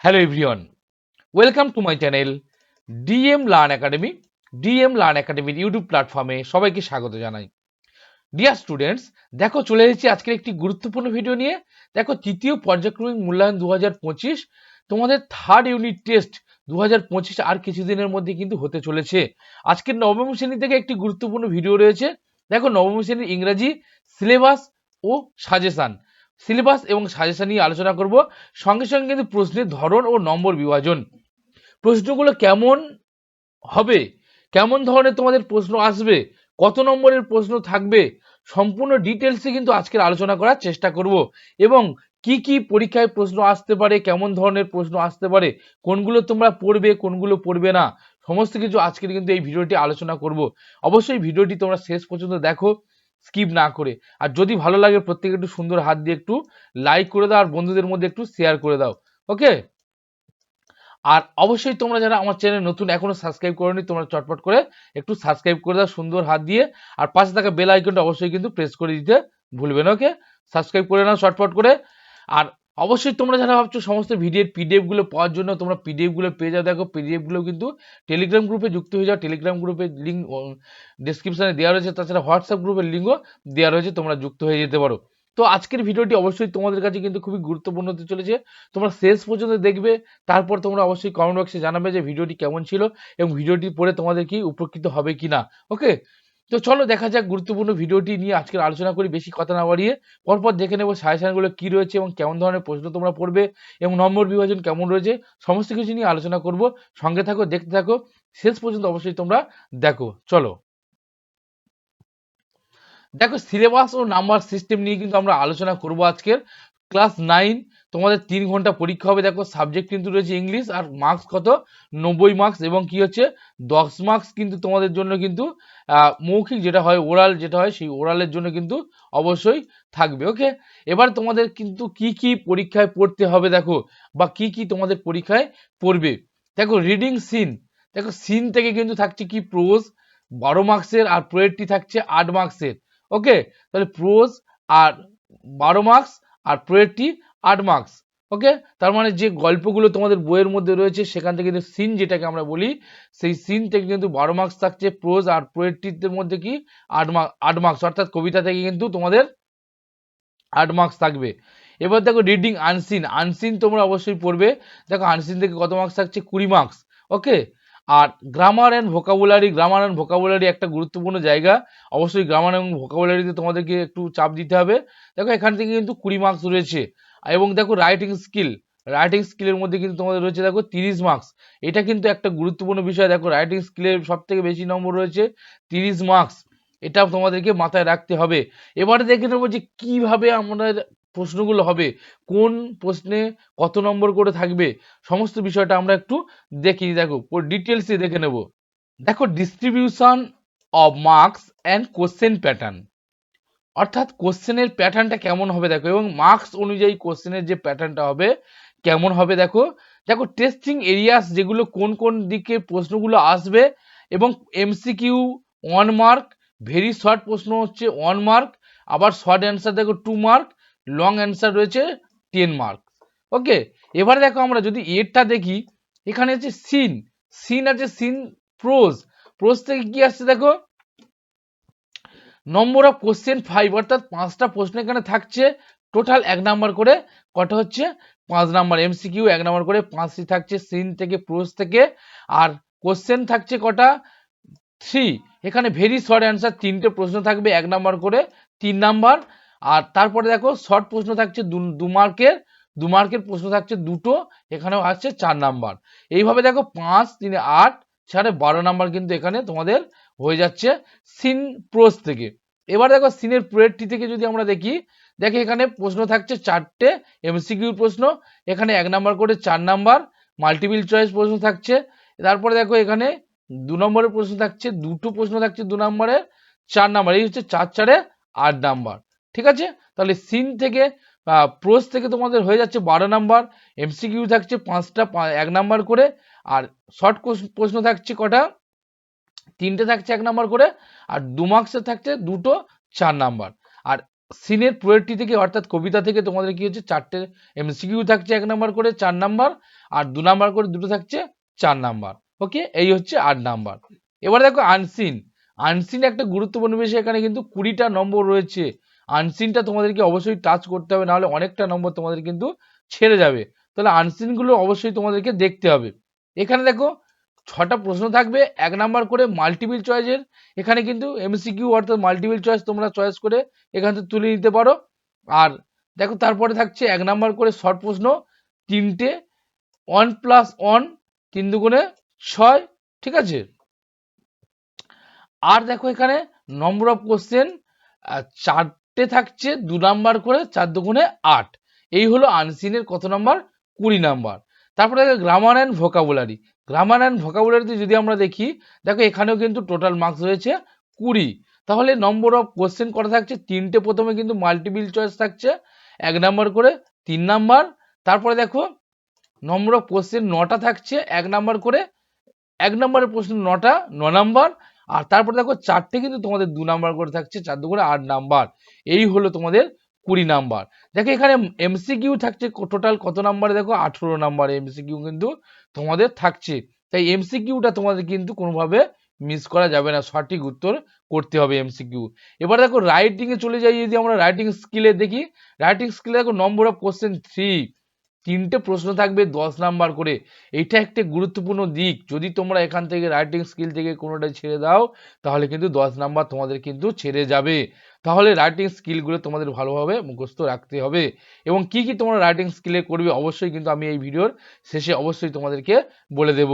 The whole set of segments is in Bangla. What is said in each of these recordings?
Hello everyone, welcome to my channel DM Learn Academy. DM Learn Academy YouTube প্ল্যাটফর্মে সবাইকে স্বাগত জানাই। ডিয়ার স্টুডেন্টস, দেখো চলে এসেছি আজকের একটি গুরুত্বপূর্ণ ভিডিও নিয়ে। দেখো তৃতীয় পর্যায়ক্রমিক মূল্যায়ন 2025 তোমাদের থার্ড ইউনিট টেস্ট 2025 আর কিছুদিনের মধ্যে কিন্তু হতে চলেছে। আজকের নবম শ্রেণী থেকে একটি গুরুত্বপূর্ণ ভিডিও রয়েছে। দেখো নবম শ্রেণীর ইংরাজি সিলেবাস ও সাজেশন, সিলেবাস এবং সাজেশন নিয়ে আলোচনা করব। সঙ্গে সঙ্গে কিন্তু প্রশ্নের ধরন ও নম্বর বিভাজন, প্রশ্নগুলো কেমন হবে, কেমন ধরনের তোমাদের প্রশ্ন আসবে, কত নম্বরের প্রশ্ন থাকবে, সম্পূর্ণ ডিটেলসে কিন্তু আজকের আলোচনা করার চেষ্টা করব। এবং কি কি পরীক্ষায় প্রশ্ন আসতে পারে, কেমন ধরনের প্রশ্ন আসতে পারে, কোনগুলো তোমরা পড়বে, কোনগুলো পড়বে না, সমস্ত কিছু আজকের কিন্তু এই ভিডিওটি আলোচনা করব। অবশ্যই ভিডিওটি তোমরা শেষ পর্যন্ত দেখো, স্কিপ না করে। আর যদি ভালো লাগে প্রত্যেকে একটু সুন্দর হাত দিয়ে একটু লাইক করে দাও, আর বন্ধুদের মধ্যে একটু শেয়ার করে দাও। ওকে, আর অবশ্যই তোমরা যারা আমার চ্যানেল নতুন এখনো সাবস্ক্রাইব করোনি, তোমরা চটপট করে একটু সাবস্ক্রাইব করে দাও সুন্দর হাত দিয়ে, আর পাশে থাকা বেল আইকনটা অবশ্যই কিন্তু প্রেস করে দিতে ভুলবে না। ওকে, সাবস্ক্রাইব করে নাও চটপট করে। আর অবশ্যই তোমরা যারা ভাবছো সমস্ত ভিডিওর পিডিএফ গুলো পাওয়ার জন্য, তোমরা পিডিএফ গুলো পেয়ে যাও। দেখো পিডিএফ গুলো কিন্তু টেলিগ্রাম গ্রুপে যুক্ত হয়ে যাও, টেলিগ্রাম গ্রুপের লিঙ্ক ডিসক্রিপশনে দেওয়া রয়েছে, তাছাড়া হোয়াটসঅ্যাপ গ্রুপের লিঙ্কও দেওয়া রয়েছে, তোমরা যুক্ত হয়ে যেতে পারো। তো আজকের ভিডিওটি অবশ্যই তোমাদের কাছে কিন্তু খুবই গুরুত্বপূর্ণ হতে চলেছে, তোমরা শেষ পর্যন্ত দেখবে। তারপর তোমরা অবশ্যই কমেন্ট বক্সে জানাবে যে ভিডিওটি কেমন ছিল এবং ভিডিওটি পড়ে তোমাদের কি উপকৃত হবে কিনা। ওকে, তো চলো দেখা যাক গুরুত্বপূর্ণ ভিডিওটি নিয়ে আজকের আলোচনা করি। বেশি কথা না বাড়িয়ে পরপর দেখে নেবো সাজেশনগুলো কি রয়েছে এবং কেমন ধরনের প্রশ্ন তোমরা পড়বে এবং নম্বর বিভাজন কেমন রয়েছে, সমস্ত কিছু নিয়ে আলোচনা করব। সঙ্গে থাকো, দেখতে থাকো, শেষ পর্যন্ত অবশ্যই তোমরা দেখো। চলো দেখো, সিলেবাস ও নাম্বার সিস্টেম নিয়ে কিন্তু আমরা আলোচনা করব আজকের। ক্লাস 9 তোমাদের 3 ঘন্টা পরীক্ষা হবে। দেখো সাবজেক্ট কিন্তু রয়েছে ইংলিশ, আর মার্কস কত, 90 মার্কস, এবং কি হচ্ছে 10 মার্কস কিন্তু তোমাদের জন্য কিন্তু মৌখিক যেটা হয়, ওরাল যেটা হয়, সেই ওরালের জন্য কিন্তু অবশ্যই থাকবে। ওকে, এবার তোমাদের কিন্তু কি কি পরীক্ষায় পড়তে হবে দেখো, বা কি কি তোমাদের পরীক্ষায় পড়বে। দেখো রিডিং সিন, দেখো সিন থেকে কিন্তু থাকছে কি প্রোজ 12 মার্কসের, আর পোয়েট্রি থাকছে 8 মার্কসের। ওকে, তাহলে প্রোজ আর 12 মার্কস, আর পোয়েট্রি 8 মার্কস। ওকে, তার মানে যে গল্পগুলো তোমাদের বইয়ের মধ্যে রয়েছে সেখান থেকে কিন্তু সিন যেটাকে আমরা বলি, সেই সিন থেকে কিন্তু 12 মার্কস থাকছে, প্রোজ আর পোয়েট্রির মধ্যে কি 8 মার্কস, অর্থাৎ কবিতা থেকে কিন্তু তোমাদের 8 মার্কস থাকবে। এবার দেখো রিডিং আনসিন, আনসিন তোমরা অবশ্যই পড়বে। দেখো আনসিন থেকে কত মার্কস থাকছে, 20 মার্কস। ওকে, আর grammar and vocabulary, grammar and vocabulary একটা গুরুত্বপূর্ণ জায়গা, অবশ্যই গ্রামার এবং ভোকাবুলারিতে তোমাদেরকে একটু চাপ দিতে হবে। দেখো এখান থেকে কিন্তু 20 মার্কস রয়েছে। এবং দেখো রাইটিং স্কিল, রাইটিং স্কিলের মধ্যে কিন্তু তোমাদের রয়েছে দেখো 30 মার্কস। এটা কিন্তু একটা গুরুত্বপূর্ণ বিষয়। দেখো রাইটিং স্কিলের সব থেকে বেশি নম্বর রয়েছে 30 মার্কস, এটা তোমাদেরকে মাথায় রাখতে হবে। এবারে দেখে নেবো যে কিভাবে আমাদের প্রশ্নগুলো হবে, কোন প্রশ্নে কত নম্বর করে থাকবে, সমস্ত বিষয়টা আমরা একটু দেখি। দেখো ডিটেলসে দেখে নেব। দেখো distribution of marks and question pattern, অর্থাৎ কোশ্চেনের প্যাটার্নটা কেমন হবে দেখো, এবং মার্কস অনুযায়ী কোশ্চেনের যে প্যাটার্নটা হবে কেমন হবে দেখো। দেখো টেস্টিং এরিয়াস, যেগুলো কোন কোন দিকে প্রশ্নগুলো আসবে, এবং এমসিকিউ 1 মার্ক, ভেরি শর্ট প্রশ্ন হচ্ছে 1 মার্ক, আবার শর্ট অ্যান্সার দেখো 2 মার্ক, লং অ্যান্সার রয়েছে 10 মার্ক। ওকে, এবারে দেখো আমরা যদি এরটা দেখি, এখানে হচ্ছে সিন, সিন আছে সিন প্রোজ, প্রোজ থেকে কি আসছে দেখো, নম্বর অফ কোশ্চেন 5, অর্থাৎ 5টা প্রশ্ন এখানে থাকছে, টোটাল 1 নাম্বার করে, কটা হচ্ছে 5 নাম্বার, এমসিকিউ 1 নাম্বার করে 5টি থাকছে সিন থেকে, প্রোজ থেকে। আর কোশ্চেন থাকছে কটা, 3, এখানে ভেরি শর্ট অ্যান্সার 3টে প্রশ্ন থাকবে 1 নাম্বার করে, 3 নাম্বার। আর তারপরে দেখো শর্ট প্রশ্ন থাকছে 2 মার্কের, 2 মার্কের প্রশ্ন থাকছে দুটো, এখানেও আসছে 4 নাম্বার। এইভাবে দেখো 5 3 8 সাড়ে 12 নাম্বার কিন্তু এখানে তোমাদের হয়ে যাচ্ছে সিন প্রোজ থেকে। এবার দেখো সিনের পোয়েট্রি থেকে যদি আমরা দেখি, দেখে এখানে প্রশ্ন থাকছে 4টে এমসিকিউ প্রশ্ন, এখানে 1 নাম্বার করে 4 নাম্বার, মাল্টিপল চয়েস প্রশ্ন থাকছে। তারপরে দেখো এখানে 2 নম্বরের প্রশ্ন থাকছে, দুটো প্রশ্ন থাকছে 2 নম্বরের, 4 নাম্বার, এই হচ্ছে 4 4 8 নাম্বার। ঠিক আছে, তাহলে সিন থেকে প্রোজ থেকে তোমাদের হয়ে যাচ্ছে 12 নাম্বার, এমসিকিউ থাকছে 5টা 1 নাম্বার করে, আর শর্ট প্রশ্ন থাকছে কটা, 3টে থাকছে 1 নাম্বার করে, আর 2 মার্কসের থাকছে দুটো 4 নাম্বার। আর সিনের পোয়েট্রি থেকে অর্থাৎ কবিতা থেকে তোমাদের কি হচ্ছে 4টে এমসিকিউ থাকছে 1 নাম্বার করে 4 নাম্বার, আর 2 নাম্বার করে দুটো থাকছে 4 নাম্বার। ওকে, এই হচ্ছে 8 নাম্বার। এবার দেখো আনসিন। আনসিন একটা গুরুত্বপূর্ণ বিষয়, এখানে কিন্তু 20টা নম্বর রয়েছে। আনসিনটা তোমাদেরকে অবশ্যই টাচ করতে হবে, নাহলে অনেকটা নম্বর তোমাদের কিন্তু ছেড়ে যাবে। তাহলে আনসিনগুলো অবশ্যই তোমাদেরকে দেখতে হবে। এখানে দেখো 6টা প্রশ্ন থাকবে 1 নাম্বার করে মাল্টিপল চয়েসের। এখানে কিন্তু এমসিকিউ অর্থাৎ মাল্টিপল চয়েস তোমরা চয়েস করে এখান থেকে তুলে নিতে পারো। আর দেখো তারপরে থাকছে 1 নাম্বার করে শর্ট প্রশ্ন 3টে, 1+1 3 দুগুণে 6, ঠিক আছে। আর দেখো এখানে নম্বর অফ কোশ্চেন 4টে থাকছে 2 নাম্বার করে 4 দুগুণে 8। এই হলো আনসিনের কত নাম্বার? 20 নাম্বার। তারপরে দেখো grammar and vocabulary. Grammar and ভোকাবুলারিতে যদি আমরা দেখি, দেখো এখানেও কিন্তু টোটাল মার্কস রয়েছে 20। তাহলে নম্বর অফ কোশ্চেন কটা থাকছে? 3টে, প্রথমে কিন্তু মাল্টিপল চয়েস থাকছে 1 নাম্বার করে 3 নাম্বার। তারপরে দেখো নম্বর অফ কোশ্চেন 9টা থাকছে 1 নাম্বার করে, 1 নম্বরের প্রশ্ন 9টা 9 নাম্বার। আর তারপর দেখো 4টে কিন্তু তোমাদের 2 নাম্বার করে থাকছে, 4 2 করে 8 নাম্বার। এই হলো তোমাদের 20 নাম্বার। দেখো এখানে এমসিকিউ থাকছে টোটাল কত নাম্বারে? দেখো 18 নাম্বার এমসিকিউ কিন্তু তোমাদের থাকছে। তাই এমসিকিউটা তোমাদের কিন্তু কোনোভাবে মিস করা যাবে না, সঠিক উত্তর করতে হবে এমসিকিউ। এবার দেখো রাইটিং এ চলে যাই, যদি আমরা রাইটিং স্কিলে দেখি, রাইটিং স্কিলে দেখো নম্বর অফ কোশ্চেন 3, 3টে প্রশ্ন থাকবে 10 নাম্বার করে। এইটা একটা গুরুত্বপূর্ণ দিক। যদি তোমরা এখান থেকে রাইটিং স্কিল থেকে কোনোটা ছেড়ে দাও, তাহলে কিন্তু 10 নাম্বার তোমাদের কিন্তু ছেড়ে যাবে। তাহলে রাইটিং স্কিলগুলো তোমাদের ভালোভাবে মুখস্থ রাখতে হবে। এবং কি কি তোমরা রাইটিং স্কিলে করবে অবশ্যই কিন্তু আমি এই ভিডিওর শেষে অবশ্যই তোমাদেরকে বলে দেব।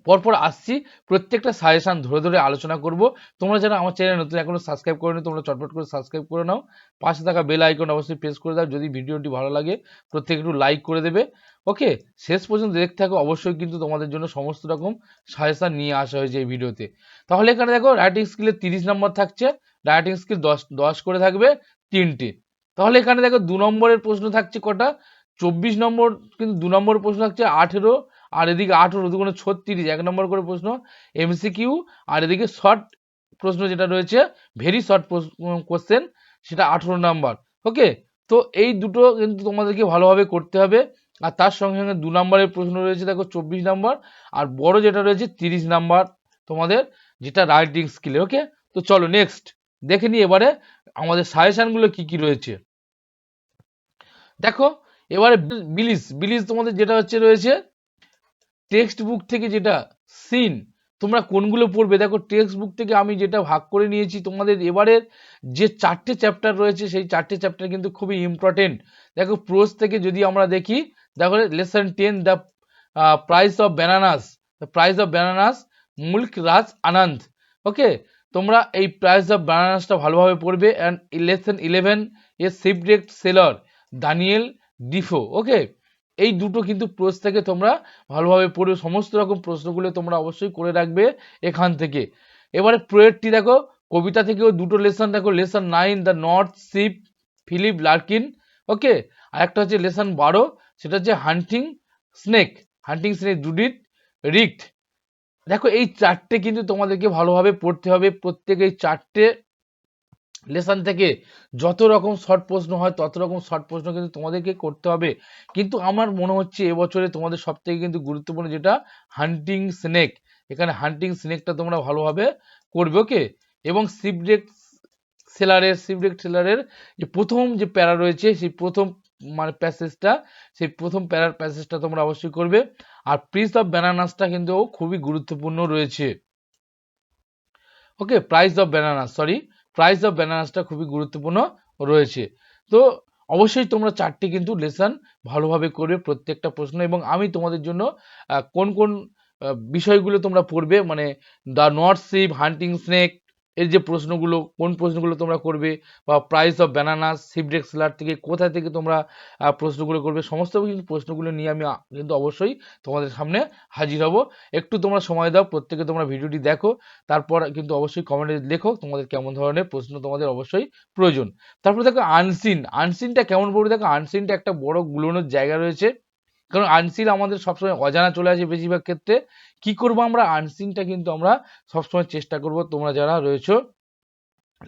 পরপর আসছি, প্রত্যেকটা সাজেশন ধরে ধরে আলোচনা করব। তোমরা যারা আমার চ্যানেল নতুন এখনো সাবস্ক্রাইব করোনি, তোমরা চটপট করে সাবস্ক্রাইব করে নাও। পাশে থাকা বেল আইকন অবশ্যই প্রেস করে দাও। যদি ভিডিওটি ভালো লাগে প্রত্যেকে একটু লাইক করে দেবে। ওকে, শেষ পর্যন্ত দেখতে থাকো, অবশ্যই কিন্তু তোমাদের জন্য সমস্ত রকম সাজেশন নিয়ে আসা হয়েছে এই ভিডিওতে। তাহলে এখানে দেখো রাইটিং স্কিলে 30 নম্বর থাকছে, রাইটিং স্কিল 10 করে থাকবে 3টে। তাহলে এখানে দেখো 2 নম্বরের প্রশ্ন থাকছে কটা? 24 নম্বর, কিন্তু 2 নম্বরের প্রশ্ন থাকছে 18, আর এদিকে 18 দুগুণে 36, 1 নম্বর করে প্রশ্ন এমসিকিউ। আর এদিকে শর্ট প্রশ্ন যেটা রয়েছে, ভেরি শর্ট কোশ্চেন, সেটা 18 নাম্বার। ওকে, তো এই দুটো কিন্তু তোমাদেরকে ভালোভাবে করতে হবে। আর তার সঙ্গে সঙ্গে 2 নম্বরের প্রশ্ন রয়েছে দেখো 24 নাম্বার, আর বড় যেটা রয়েছে 30 নাম্বার তোমাদের, যেটা রাইটিং স্কিলে। ওকে, তো চলো নেক্সট দেখে নিই এবারে আমাদের সাজেশনগুলো কি কি রয়েছে। দেখো এবারে বিলিস বিলিস তোমাদের যেটা হচ্ছে রয়েছে টেক্সট বুক থেকে, যেটা সিন, তোমরা কোনগুলো পড়বে? দেখো টেক্সট বুক থেকে আমি যেটা ভাগ করে নিয়েছি, তোমাদের এবারের যে 4টে চ্যাপ্টার রয়েছে সেই 4টে চ্যাপ্টার কিন্তু খুবই ইম্পর্টেন্ট। দেখো প্রোজ থেকে যদি আমরা দেখি, দেখো lesson 10 the price of bananas, the price of bananas, Mulk Raj Anand. Okay, তোমরা এই প্রাইস অফ ব্যানানাসটা ভালোভাবে পড়বে। And lesson 11 a shipwrecked sailor, Daniel Defoe. Okay, এই দুটো কিন্তু প্রশ্ন থেকে তোমরা ভালোভাবে পড়ে সমস্ত রকম প্রশ্নগুলো তোমরা অবশ্যই করে রাখবে এখান থেকে। এবারে পোয়েট্রি দেখো, কবিতা থেকেও দুটো লেসন দেখো, lesson 9 the north ship, Philip Larkin. Okay, আর একটা হচ্ছে লেসন 12, সেটা হচ্ছে হান্টিং স্নেক, জুডিথ রিক্ট। দেখো এই 4টে কিন্তু তোমাদেরকে ভালোভাবে পড়তে হবে। প্রত্যেক এই 4টে লেসন থেকে যত রকম শর্ট প্রশ্ন হয় তত রকম শর্ট প্রশ্ন কিন্তু তোমাদেরকে করতে হবে। কিন্তু আমার মনে হচ্ছে এবছরে তোমাদের সব থেকে কিন্তু গুরুত্বপূর্ণ যেটা হান্টিং স্নেক, এখানে হান্টিং স্নেকটা তোমরা ভালোভাবে করবে। ওকে, এবং শিপড্রেক সেলারের যে প্রথম যে প্যারা রয়েছে, সেই প্রথম মানে প্যাসেজটা, সেই প্রথম প্যারার প্যাসেজটা তোমরা অবশ্যই করবে। আর প্রিন্স অফ ব্যানানাসটা কিন্তু খুবই গুরুত্বপূর্ণ রয়েছে। ওকে, প্রাইস অফ ব্যানানাসটা খুবই গুরুত্বপূর্ণ রয়েছে। তো অবশ্যই তোমরা 4টে কিন্তু লেসন ভালোভাবে করবে প্রত্যেকটা প্রশ্ন। এবং আমি তোমাদের জন্য কোন কোন বিষয়গুলো তোমরা পড়বে, মানে the north ship, hunting snake, এর যে প্রশ্নগুলো, কোন প্রশ্নগুলো তোমরা করবে, বা price of bananas, shipwrecked sailor থেকে কোথা থেকে তোমরা প্রশ্নগুলো করবে, সমস্ত কিন্তু প্রশ্নগুলো নিয়ে আমি কিন্তু অবশ্যই তোমাদের সামনে হাজির হব। একটু তোমরা সময় দাও, প্রত্যেকে তোমরা ভিডিওটি দেখো, তারপর কিন্তু অবশ্যই কমেন্টে লেখো তোমাদের কেমন ধরনের প্রশ্ন তোমাদের অবশ্যই প্রয়োজন। তারপর দেখো আনসিনটা কেমন পড়বে? দেখো আনসিনটা একটা বড় গুলোনোর জায়গা রয়েছে, কারণ আনসিন আমাদের সবসময় অজানা চলে আসে বেশিরভাগ ক্ষেত্রে। কি করব আমরা? আনসিনটা কিন্তু আমরা সবসময় চেষ্টা করব, তোমরা যারা রয়েছো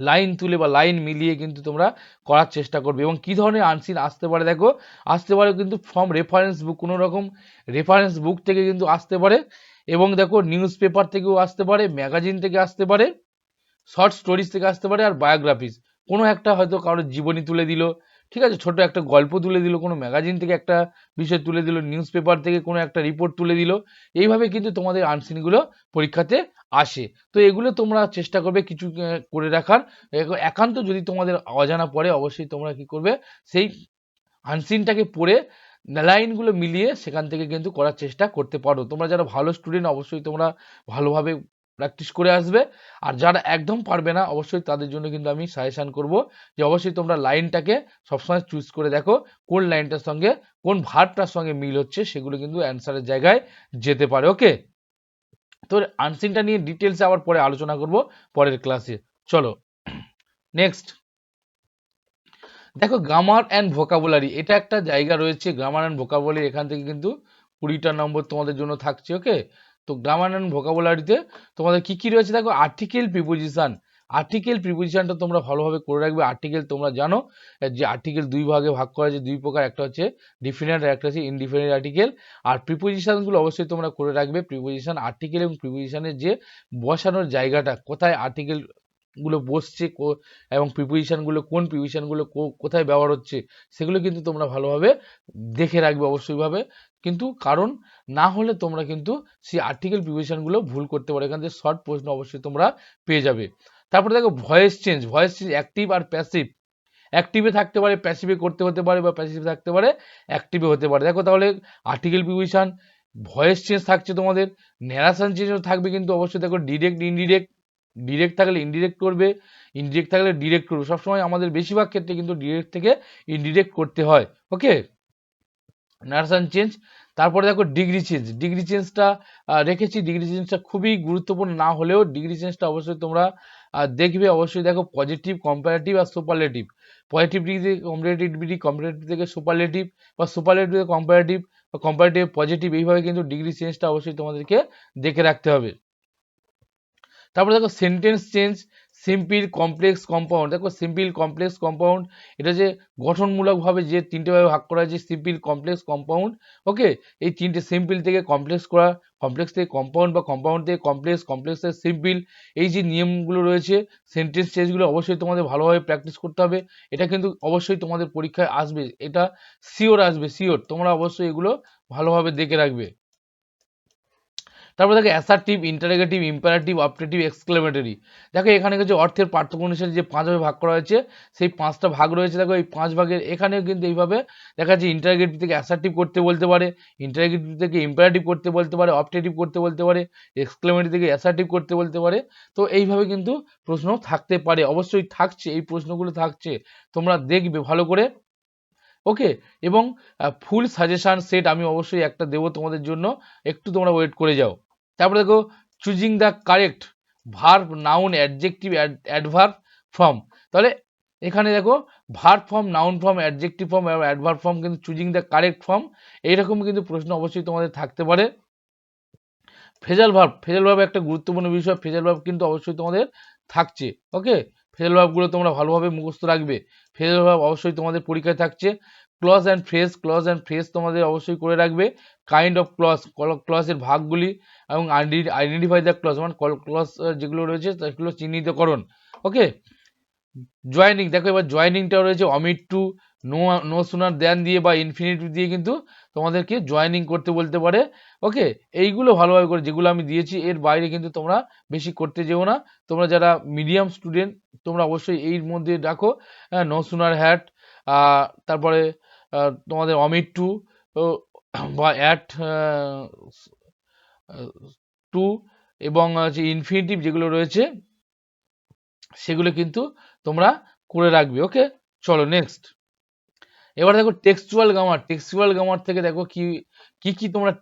লাইন তুলে বা লাইন মিলিয়ে কিন্তু তোমরা করার চেষ্টা করবে। এবং কি ধরনের আনসিন আসতে পারে দেখো, আসতে পারে কিন্তু ফ্রম রেফারেন্স বুক, কোনো রকম রেফারেন্স বুক থেকে কিন্তু আসতে পারে, এবং দেখো নিউজ পেপার থেকেও আসতে পারে, ম্যাগাজিন থেকে আসতে পারে, শর্ট স্টোরিজ থেকে আসতে পারে, আর বায়োগ্রাফিস, কোনো একটা হয়তো কারোর জীবনী তুলে দিল, ঠিক আছে, ছোট একটা গল্প তুলে দিল, কোনো ম্যাগাজিন থেকে একটা বিষয় তুলে দিল, নিউজ পেপার থেকে কোনো একটা রিপোর্ট তুলে দিল। এইভাবে কিন্তু তোমাদের আনসিনগুলো পরীক্ষাতে আসে। তো এগুলো তোমরা চেষ্টা করবে কিছু করে রাখার। একান্ত যদি তোমাদের অজানা পড়ে, অবশ্যই তোমরা কি করবে, সেই আনসিনটাকে পড়ে লাইনগুলো মিলিয়ে সেখান থেকে কিন্তু করার চেষ্টা করতে পারো। তোমরা যারা ভালো স্টুডেন্ট, অবশ্যই তোমরা ভালোভাবে প্র্যাকটিস করে আসবে। আর যারা একদম পারবে না, অবশ্যই তাদের জন্য কিন্তু আমি সাজেশন করব যে অবশ্যই তোমরা লাইনটাকে সবসময় চুজ করে দেখো কোন লাইনটার সঙ্গে কোন ভার্বটার সঙ্গে মিল হচ্ছে, সেগুলো কিন্তু অ্যান্সারের জায়গায় যেতে পারে। ওকে, তো আনসিনটা নিয়ে ডিটেলসে আবার পরে আলোচনা করব পরের ক্লাসে। চলো নেক্সট দেখো, গ্রামার অ্যান্ড ভোকাবুলারি, এটা একটা জায়গা রয়েছে গ্রামার অ্যান্ড ভোকাবুলারি, এখান থেকে কিন্তু 20টা নম্বর তোমাদের জন্য থাকছে। ওকে, তো গ্রামার অ্যান্ড ভোকাবুলারিতে তোমাদের কি কি রয়েছে দেখো, আর্টিকেল প্রিপোজিশন। আর্টিকেল প্রিপোজিশনটা তোমরা ভালোভাবে করে রাখবে। আর্টিকেল তোমরা জানো যে আর্টিকেল দুই ভাগে ভাগ করা আছে, দুই প্রকার, একটা হচ্ছে ডিফিনিট আর একটা হচ্ছে ইনডিফিনিট আর্টিকেল। আর প্রিপোজিশনগুলো অবশ্যই তোমরা করে রাখবে। প্রিপোজিশন, আর্টিকেল এবং প্রিপোজিশনের যে বসানোর জায়গাটা, কোথায় আর্টিকেল গুলো বসছে এবং প্রিপোজিশনগুলো কোন প্রিপোজিশনগুলো কোথায় ব্যবহার হচ্ছে, সেগুলো কিন্তু তোমরা ভালোভাবে দেখে রাখবে অবশ্যইভাবে। কিন্তু কারণ না হলে তোমরা কিন্তু সেই আর্টিকেল প্রিপোজিশনগুলো ভুল করতে পারো। এখান থেকে শর্ট প্রশ্ন অবশ্যই তোমরা পেয়ে যাবে। তারপরে দেখো voice change. Voice change active আর প্যাসিভ। অ্যাক্টিভে থাকতে পারে, প্যাসিভে করতে হতে পারে, বা প্যাসিভে থাকতে পারে, অ্যাক্টিভে হতে পারে। দেখো তাহলে আর্টিকেল প্রিপোজিশন, ভয়েস চেঞ্জ থাকছে তোমাদের, ন্যারেশন চেঞ্জও থাকবে কিন্তু অবশ্যই। দেখো ডিরেক্ট ইনডিরেক্ট, ডিরেক্ট থাকলে ইনডিরেক্ট করবে, ইনডিরেক্ট থাকলে ডিরেক্ট করবে। সবসময় আমাদের বেশিরভাগ ক্ষেত্রে কিন্তু ডিরেক্ট থেকে ইনডিরেক্ট করতে হয়। ওকে, ন্যারেশন চেঞ্জ। তারপরে দেখো ডিগ্রি চেঞ্জ। ডিগ্রি চেঞ্জটা রেখেছি, ডিগ্রি চেঞ্জটা খুবই গুরুত্বপূর্ণ না হলেও ডিগ্রি চেঞ্জটা অবশ্যই তোমরা দেখবে। অবশ্যই দেখো পজিটিভ, কম্পারেটিভ আর সুপারলেটিভ। পজিটিভ ডিগ্রি থেকে কম্পারেটিভ ডিগ্রি, কম্পারেটিভ থেকে সুপারলেটিভ, বা সুপারলেটিভ থেকে কম্পারেটিভ, বা কম্পারেটিভ পজিটিভ, এইভাবে কিন্তু ডিগ্রি চেঞ্জটা অবশ্যই তোমাদেরকে দেখে রাখতে হবে। তারপরে দেখো sentence change, simple, complex, compound. দেখো সিম্পল, কমপ্লেক্স, কম্পাউন্ড, এটা যে গঠনমূলকভাবে যে তিনটে ভাবে ভাগ করা হয়েছে, সিম্পল, কমপ্লেক্স, কম্পাউন্ড। ওকে, এই তিনটে, সিম্পল থেকে কমপ্লেক্স করা, কমপ্লেক্স থেকে কম্পাউন্ড, বা কম্পাউন্ড থেকে কমপ্লেক্স, কমপ্লেক্স থেকে সিম্পল, এই যে নিয়মগুলো রয়েছে সেন্টেন্স চেঞ্জগুলো অবশ্যই তোমাদের ভালোভাবে প্র্যাকটিস করতে হবে। এটা কিন্তু অবশ্যই তোমাদের পরীক্ষায় আসবে, এটা শিওর আসবে, শিওর। তোমরা অবশ্যই এগুলো ভালোভাবে দেখে রাখবে। তারপর দেখো assertive, interrogative, imperative, optative, exclamatory. দেখো এখানে কিছু অর্থের পার্থক্য অনুসারে যে 5 ভাগে ভাগ করা হয়েছে, সেই 5টা ভাগ রয়েছে। দেখো এই 5 ভাগের এখানেও কিন্তু এইভাবে দেখা যাচ্ছে ইন্টারোগেটিভ থেকে অ্যাসার্টিভ করতে বলতে পারে, ইন্টারোগেটিভ থেকে ইম্পারেটিভ করতে বলতে পারে, অপটেটিভ করতে বলতে পারে, এক্সক্লেমেটরি থেকে অ্যাসার্টিভ করতে বলতে পারে। তো এইভাবে কিন্তু প্রশ্ন থাকতে পারে, অবশ্যই থাকছে, এই প্রশ্নগুলো থাকছে, তোমরা দেখবে ভালো করে। ওকে, এবং ফুল সাজেশন সেট আমি অবশ্যই একটা দেবো তোমাদের জন্য, একটু তোমরা ওয়েট করে যাও। তারপরে দেখো choosing the correct verb, noun, adjective, adverb form. তাহলে এখানে দেখো verb form, noun form, adjective form এবং অ্যাডভার্ব ফর্ম, কিন্তু চুজিং দ্য কারেক্ট ফর্ম, এইরকম কিন্তু প্রশ্ন অবশ্যই তোমাদের থাকতে পারে। ফ্রেজাল ভার্ব, ফ্রেজাল ভার্ব একটা গুরুত্বপূর্ণ বিষয়, ফ্রেজাল ভার্ব কিন্তু অবশ্যই তোমাদের থাকছে। ওকে, ফ্রেজাল ভার্বগুলো তোমরা ভালোভাবে মুখস্থ রাখবে। ফ্রেজাল ভার্ব অবশ্যই তোমাদের পরীক্ষায় থাকছে। Clause and phrase, clause and phrase তোমাদের অবশ্যই করে রাখবে। কাইন্ড অফ ক্লজ, ক্লজের ভাগগুলি, এবং আইডেন্টিফাই দ্য ক্লজ, মানে ক্লজ যেগুলো রয়েছে সেগুলো চিহ্নিতকরণ। ওকে, জয়নিং, দেখো এবার জয়নিংটাও রয়েছে, omit to, no, no sooner than দিয়ে, বা ইনফিনিটিভ দিয়ে কিন্তু তোমাদেরকে জয়নিং করতে বলতে পারে। ওকে, এইগুলো ভালোভাবে করে যেগুলো আমি দিয়েছি, এর বাইরে কিন্তু তোমরা বেশি করতে যেও না। তোমরা যারা মিডিয়াম স্টুডেন্ট, তোমরা অবশ্যই এর মধ্যে রাখো, নো সুনার হ্যাট, তারপরে তোমাদের অমিট টু, বা অ্যাট টু, এবং হচ্ছে ইনফিনিটিভ যেগুলো রয়েছে সেগুলো কিন্তু তোমরা করে রাখবে। ওকে, চলো নেক্সট। এবার দেখো টেক্সচুয়াল গ্রামার। টেক্সচুয়াল গ্রামার থেকে দেখো কি কি কি তোমরা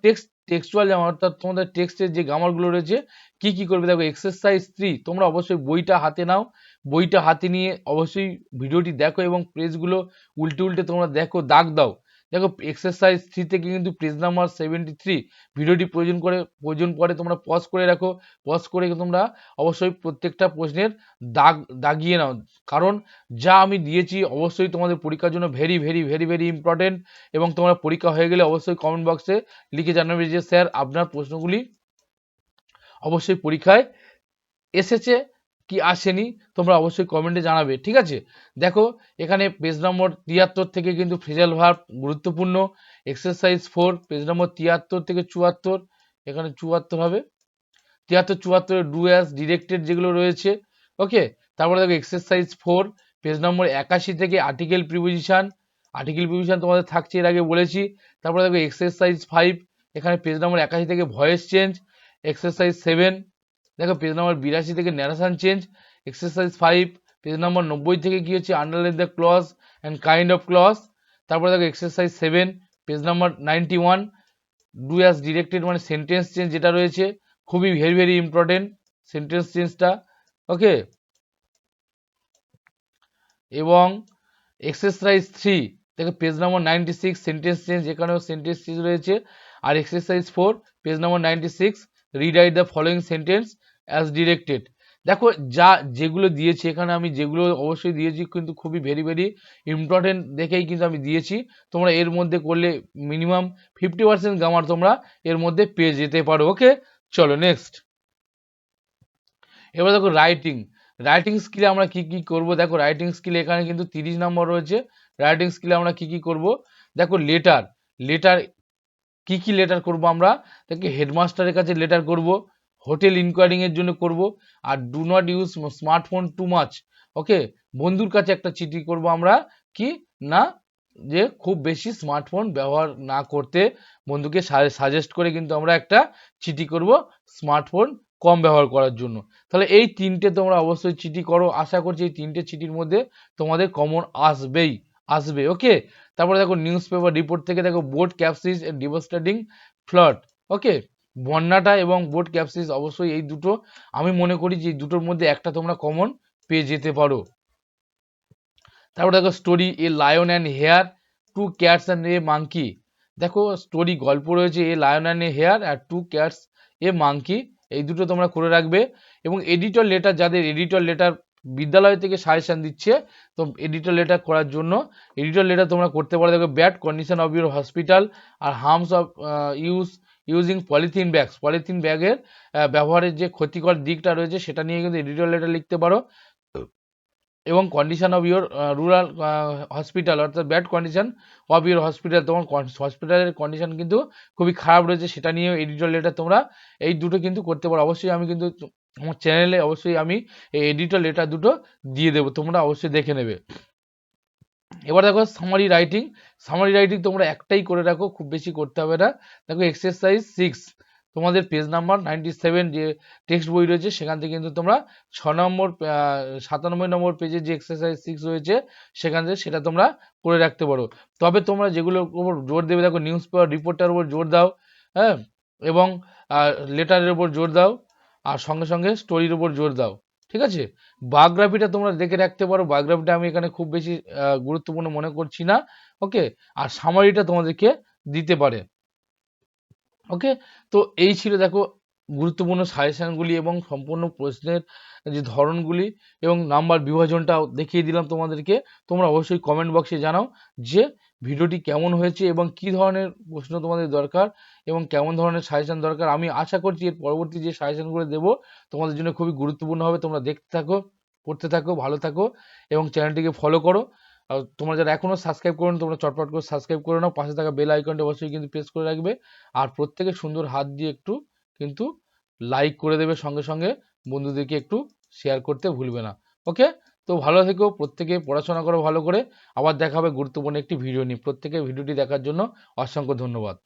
টেক্সচুয়াল গ্রামার, অর্থাৎ তোমাদের টেক্সটের যে গ্রামারগুলো রয়েছে কি কি করবে। দেখো এক্সারসাইজ 3, তোমরা অবশ্যই বইটা হাতে নাও, বইটা হাতে নিয়ে অবশ্যই ভিডিওটি দেখো এবং পেজগুলো উল্টে উল্টে তোমরা দেখো, দাগ দাও। দেখো এক্সারসাইজ 3 থেকে কিন্তু পেজ নাম্বার 73 ভিডিওটি প্রয়োজন পড়ে তোমরা পজ করে রাখো, পজ করে তোমরা অবশ্যই প্রত্যেকটা প্রশ্নের দাগিয়ে নাও, কারণ যা আমি দিয়েছি অবশ্যই তোমাদের পরীক্ষার জন্য very very very very important. এবং তোমরা পরীক্ষা হয়ে গেলে অবশ্যই কমেন্ট বক্সে লিখে জানাবে যে স্যার আপনার প্রশ্নগুলি অবশ্যই পরীক্ষায় এসেছে কি আসেনি, তোমরা অবশ্যই কমেন্টে জানাবে, ঠিক আছে। দেখো এখানে পেজ নম্বর 73 থেকে কিন্তু ফ্রেজাল ভার্ব গুরুত্বপূর্ণ। এক্সারসাইজ 4 পেজ নম্বর 73 থেকে 74, এখানে 74 হবে, 73-74 ডু অ্যাজ ডিরেক্টেড যেগুলো রয়েছে, ওকে। তারপরে দেখো এক্সারসাইজ 4 পেজ নম্বর 81 থেকে আর্টিকেল প্রিপোজিশন তোমাদের থাকছে, এর আগে বলেছি। তারপরে দেখো এক্সারসাইজ 5 এখানে পেজ নম্বর 81 থেকে ভয়েস চেঞ্জ। এক্সারসাইজ 7 দেখো পেজ নম্বর 82 থেকে narration change. Exercise 5 page number 90 থেকে কি হচ্ছে underline the clause and kind of clause. তারপরে দেখো exercise 7 page number 91 do as directed মানে সেন্টেন্স চেঞ্জ যেটা রয়েছে, খুবই ভেরি ভেরি ইম্পর্টেন্ট সেন্টেন্স চেঞ্জটা, ওকে। এবং এক্সারসাইজ 3 দেখো পেজ নম্বর 96 সেন্টেন্স চেঞ্জ, এখানেও সেন্টেন্স চেঞ্জ রয়েছে। আর exercise 4 page number 96 rewrite the following sentence as directed. দেখো যেগুলো দিয়েছি এখানে, আমি যেগুলো অবশ্যই দিয়েছি কিন্তু খুবই ভেরি ভেরি ইম্পর্টেন্ট দেখেই কিন্তু আমি দিয়েছি। তোমরা এর মধ্যে করলে মিনিমাম 50% গ্রামার তোমরা এর মধ্যে পেয়ে যেতে পারো, ওকে। চলো নেক্সট। এবার দেখো রাইটিং স্কিলে আমরা কি কি করব। দেখো রাইটিং স্কিলে এখানে কিন্তু 30 নম্বর রয়েছে। রাইটিং স্কিলে আমরা কি কি করব, দেখো লেটার কি কি লেটার করব আমরা, দেখো হেডমাস্টারের কাছে লেটার করব, হোটেল ইনকোয়ারিং এর জন্য করব, আর do not use smartphone too much, okay. বন্ধুর কাছে একটা চিঠি করব আমরা, কি না, যে খুব বেশি স্মার্টফোন ব্যবহার না করতে, বন্ধুকে সাজেস্ট করে কিন্তু আমরা একটা চিঠি করব স্মার্টফোন কম ব্যবহার করার জন্য। তাহলে এই তিনটে তোমরা অবশ্যই চিঠি করো, আশা করছি এই তিনটে চিঠির মধ্যে তোমাদের কমন আসবে, ওকে। তারপরে দেখো নিউজ পেপার রিপোর্ট থেকে দেখো বোট ক্যাপসিস এন্ড ডিভাস্টেটিং ফ্লাড, ওকে। বন্যাটা এবং বোট ক্যাপসিস অবশ্যই এই দুটো আমি মনে করি যে দুটোর মধ্যে একটা তোমরা কমন পেয়ে যেতে পারো। তারপর দেখো story a lion and hare, two cats and a monkey. দেখো স্টোরি গল্প রয়েছে a lion and a hare আর টু ক্যাটস এ মাঙ্কি, এই দুটো তোমরা করে রাখবে। এবং এডিটর লেটার, যাদের এডিটর লেটার বিদ্যালয় থেকে সাজেশন দিচ্ছে, তো এডিটর লেটার করার জন্য এডিটর লেটার তোমরা করতে পারো। দেখো bad condition of your hospital আর হার্মস অফ ইউজিং পলিথিন ব্যাগের ব্যবহারের যে ক্ষতিকর দিকটা রয়েছে সেটা নিয়ে কিন্তু এডিটর লেটার লিখতে পারো। এবং condition of your rural hospital, অর্থাৎ bad condition of your hospital, তোমার হসপিটালের কন্ডিশন কিন্তু খুবই খারাপ রয়েছে, সেটা নিয়েও এডিটর লেটার তোমরা এই দুটো কিন্তু করতে পারো। অবশ্যই আমি কিন্তু আমার চ্যানেলে অবশ্যই আমি এই এডিটর লেটার দুটো দিয়ে দেবো, তোমরা অবশ্যই দেখে নেবে। এবার দেখো সামারি রাইটিং তোমরা একটাই করে রাখো, খুব বেশি করতে হবে না। দেখো এক্সারসাইজ 6 তোমাদের পেজ নাম্বার 97 যে টেক্সট বই রয়েছে সেখান থেকে কিন্তু তোমরা 97 নম্বর পেজে যে এক্সারসাইজ 6 রয়েছে সেখান থেকে সেটা তোমরা করে রাখতে পারো। তবে তোমরা যেগুলোর উপর জোর দেবে, দেখো নিউজ পেপার রিপোর্টার উপর জোর দাও, হ্যাঁ, এবং লেটারের উপর জোর দাও, আর সঙ্গে সঙ্গে স্টোরির উপর জোর দাও, ঠিক আছে। বায়োগ্রাফিটা তোমরা দেখে রাখতে পারো, বায়োগ্রাফিটা আমি এখানে খুব বেশি গুরুত্বপূর্ণ মনে করছি না, ওকে। আর সামারিটা তোমাদেরকে দিতে পারে, ওকে। তো এই ছিল দেখো গুরুত্বপূর্ণ সাজেশনগুলি এবং সম্পূর্ণ প্রশ্নের যে ধরনগুলি এবং নাম্বার বিভাজনটাও দেখিয়ে দিলাম তোমাদেরকে। তোমরা অবশ্যই কমেন্ট বক্সে জানাও যে ভিডিওটি কেমন হয়েছে এবং কি ধরনের প্রশ্ন তোমাদের দরকার এবং কেমন ধরনের সাজেশন দরকার। আমি আশা করছি এর পরবর্তী যে সাজেশনগুলো দেবো তোমাদের জন্য খুবই গুরুত্বপূর্ণ হবে। তোমরা দেখতে থাকো, পড়তে থাকো, ভালো থাকো এবং চ্যানেলটিকে ফলো করো। আর তোমরা যারা এখনও সাবস্ক্রাইব করো তোমরা চটপট করে সাবস্ক্রাইব করে নাও, পাশে থাকা বেল আইকনটা অবশ্যই কিন্তু প্রেস করে রাখবে। আর প্রত্যেকে সুন্দর হাত দিয়ে একটু কিন্তু লাইক করে দেবে, সঙ্গে সঙ্গে বন্ধুদেরকে একটু শেয়ার করতে ভুলবে না, ওকে। তো ভালো থেকো, প্রত্যেকে পড়াশোনা করো ভালো করে। আবার দেখা হবে গুরুত্বপূর্ণ একটি ভিডিও নিয়ে। প্রত্যেকে ভিডিওটি দেখার জন্য অসংখ্য ধন্যবাদ।